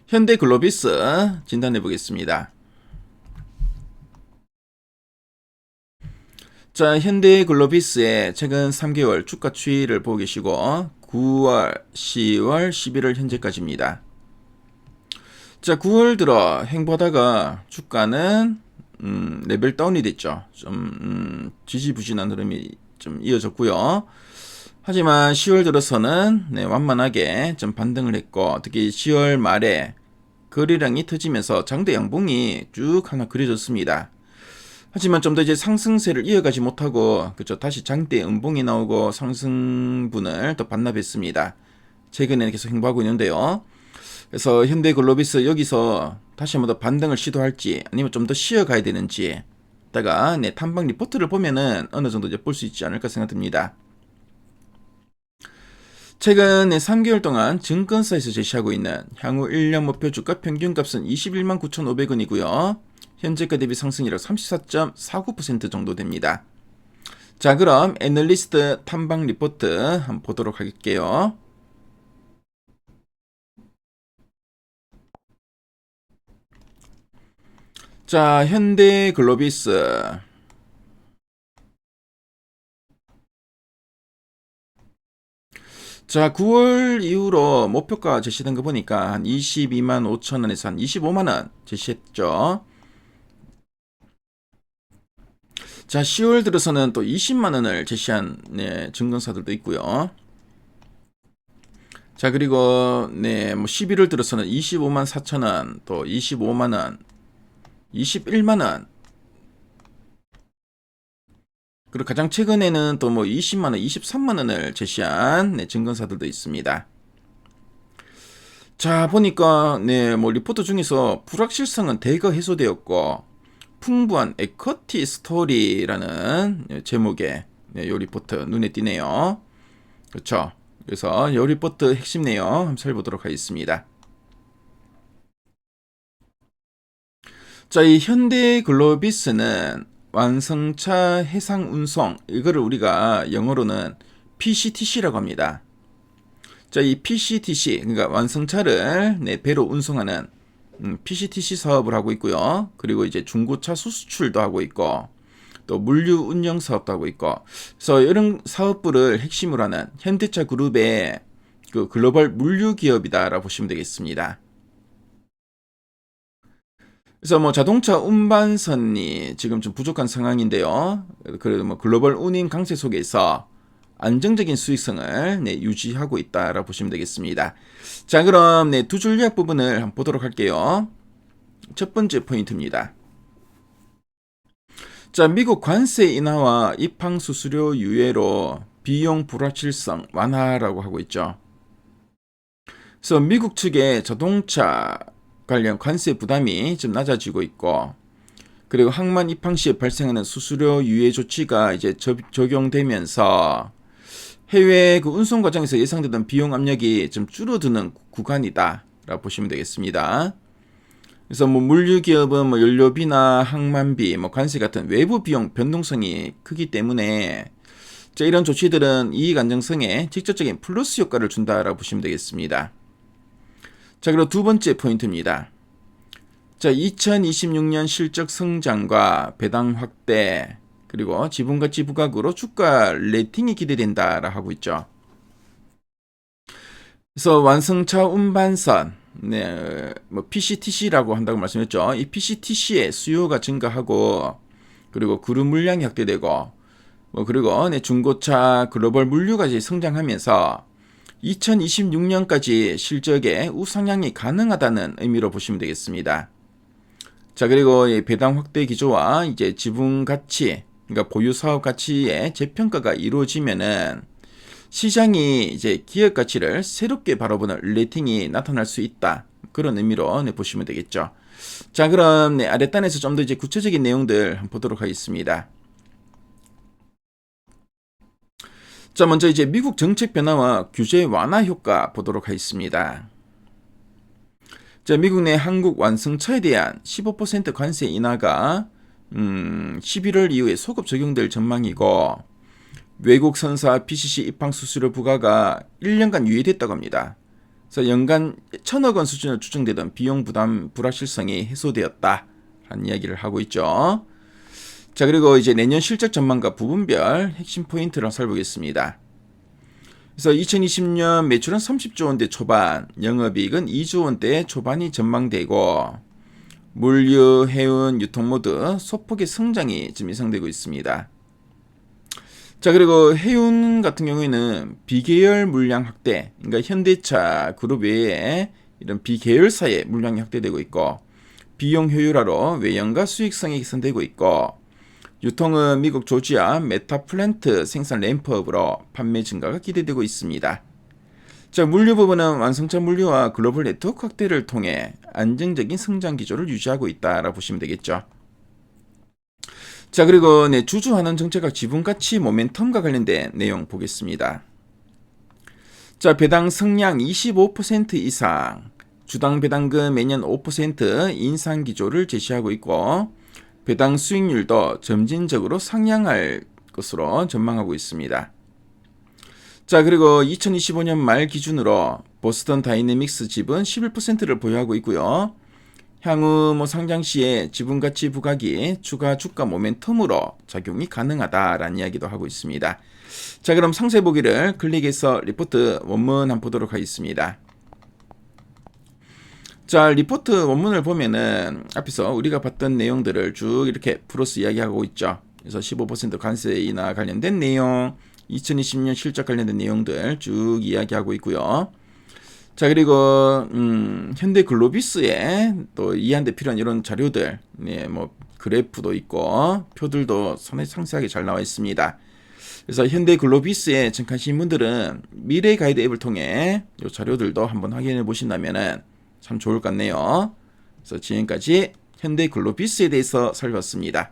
현대글로비스 진단해 보겠습니다. 자, 현대글로비스의 최근 3개월 주가 추이를 보고 계시고 9월, 10월, 11월 현재까지입니다. 자, 9월 들어 행보하다가 주가는 레벨 다운이 됐죠. 좀 지지부진한 흐름이 좀 이어졌고요. 하지만 10월 들어서는 완만하게 좀 반등을 했고, 특히 10월 말에 거래량이 터지면서 장대 양봉이 쭉 하나 그려졌습니다. 하지만 좀 더 이제 상승세를 이어가지 못하고, 그쵸, 다시 장대 음봉이 나오고 상승분을 또 반납했습니다. 최근에 계속 행보하고 있는데요. 그래서 현대글로비스 여기서 다시 한번 더 반등을 시도할지 아니면 좀 더 쉬어가야 되는지 이따가 탐방 리포트를 보면은 어느 정도 이제 볼 수 있지 않을까 생각됩니다. 최근 3개월 동안 증권사에서 제시하고 있는 향후 1년 목표 주가 평균값은 21만 9,500원이고요. 현재가 대비 상승률은 34.49% 정도 됩니다. 자, 그럼 애널리스트 탐방 리포트 한번 보도록 할게요. 자, 현대글로비스. 자, 9월 이후로 목표가 제시된 거 보니까 한 22만 5천 원에서 한 25만 원 제시했죠. 자, 10월 들어서는 또 20만 원을 제시한 증권사들도 있고요. 자, 그리고 뭐 11월 들어서는 25만 4천 원, 또 25만 원, 21만 원. 그리고 가장 최근에는 또 뭐 20만 원, 23만 원을 제시한 증권사들도 있습니다. 자, 보니까 뭐 리포트 중에서 불확실성은 대거 해소되었고 풍부한 에쿼티 스토리라는 제목의 요 리포트 눈에 띄네요. 그렇죠? 그래서 요 리포트 핵심 내용 한번 살펴보도록 하겠습니다. 자, 이 현대글로비스는 완성차 해상 운송, 이거를 우리가 영어로는 PCTC라고 합니다. 자, 이 PCTC, 그러니까 완성차를 배로 운송하는 PCTC 사업을 하고 있고요. 그리고 이제 중고차 수수출도 하고 있고, 또 물류 운영 사업도 하고 있고, 그래서 이런 사업부를 핵심으로 하는 현대차 그룹의 그 글로벌 물류 기업이다라고 보시면 되겠습니다. 그래서 뭐 자동차 운반선이 지금 좀 부족한 상황인데요. 그래도 뭐 글로벌 운임 강세 속에서 안정적인 수익성을 유지하고 있다라고 보시면 되겠습니다. 자, 그럼 두 줄 요약 부분을 한번 보도록 할게요. 첫 번째 포인트입니다. 자, 미국 관세 인하와 입항 수수료 유예로 비용 불확실성 완화라고 하고 있죠. 그래서 미국 측의 자동차 관련 관세 부담이 좀 낮아지고 있고, 그리고 항만 입항 시에 발생하는 수수료 유예 조치가 이제 적용되면서 해외 그 운송 과정에서 예상되던 비용 압력이 좀 줄어드는 구간이다라고 보시면 되겠습니다. 그래서 뭐 물류 기업은 뭐 연료비나 항만비, 뭐 관세 같은 외부 비용 변동성이 크기 때문에 이런 조치들은 이익 안정성에 직접적인 플러스 효과를 준다라고 보시면 되겠습니다. 자, 그리고 두 번째 포인트입니다. 자, 2026년 실적 성장과 배당 확대, 그리고 지분가치 부각으로 주가 레이팅이 기대된다라고 하고 있죠. 그래서 완성차 운반선, 뭐 PCTC라고 한다고 말씀했죠. 이 PCTC의 수요가 증가하고, 그리고 그룹 물량이 확대되고, 뭐 그리고 중고차 글로벌 물류가 성장하면서 2026년까지 실적에 우상향이 가능하다는 의미로 보시면 되겠습니다. 자, 그리고 이 배당 확대 기조와 이제 지분 가치, 그러니까 보유 사업 가치의 재평가가 이루어지면은 시장이 이제 기업 가치를 새롭게 바라보는 레이팅이 나타날 수 있다. 그런 의미로 보시면 되겠죠. 자, 그럼 아랫단에서 좀 더 이제 구체적인 내용들 한번 보도록 하겠습니다. 자, 먼저 이제 미국 정책 변화와 규제 완화 효과 보도록 하겠습니다. 자, 미국 내 한국 완성차에 대한 15% 관세 인하가 11월 이후에 소급 적용될 전망이고, 외국 선사 PCC 입항 수수료 부과가 1년간 유예됐다고 합니다. 그래서 연간 1,000억 원 수준으로 추정되던 비용 부담 불확실성이 해소되었다라는 이야기를 하고 있죠. 자, 그리고 이제 내년 실적 전망과 부분별 핵심 포인트를 살펴보겠습니다. 그래서 2020년 매출은 30조 원대 초반, 영업이익은 2조 원대 초반이 전망되고 물류, 해운, 유통 모두 소폭의 성장이 지금 예상되고 있습니다. 자, 그리고 해운 같은 경우에는 비계열 물량 확대, 그러니까 현대차 그룹 외에 이런 비계열사의 물량이 확대되고 있고, 비용 효율화로 외형과 수익성이 개선되고 있고, 유통은 미국 조지아 메타 플랜트 생산 램프업으로 판매 증가가 기대되고 있습니다. 자, 물류 부분은 완성차 물류와 글로벌 네트워크 확대를 통해 안정적인 성장 기조를 유지하고 있다라고 보시면 되겠죠. 자, 그리고 주주환원 정책과 지분가치 모멘텀과 관련된 내용 보겠습니다. 자, 배당 성량 25% 이상, 주당 배당금 매년 5% 인상 기조를 제시하고 있고, 배당 수익률도 점진적으로 상향할 것으로 전망하고 있습니다. 자, 그리고 2025년 말 기준으로 보스턴 다이내믹스 지분 11%를 보유하고 있고요. 향후 상장 시에 지분가치 부각이 추가 주가 모멘텀으로 작용이 가능하다라는 이야기도 하고 있습니다. 자, 그럼 상세 보기를 클릭해서 리포트 원문 한번 보도록 하겠습니다. 자, 리포트 원문을 보면은 앞에서 우리가 봤던 내용들을 쭉 이렇게 플러스 이야기하고 있죠. 그래서 15% 관세 인하 관련된 내용, 2020년 실적 관련된 내용들 쭉 이야기하고 있고요. 자, 그리고 현대 글로비스에 또 이해한데 필요한 이런 자료들, 그래프도 있고 표들도 상세하게 잘 나와 있습니다. 그래서 현대 글로비스에 정하신 분들은 미래 가이드 앱을 통해 이 자료들도 한번 확인해 보신다면은 참 좋을 것 같네요. 그래서 지금까지 현대 글로비스에 대해서 살펴봤습니다.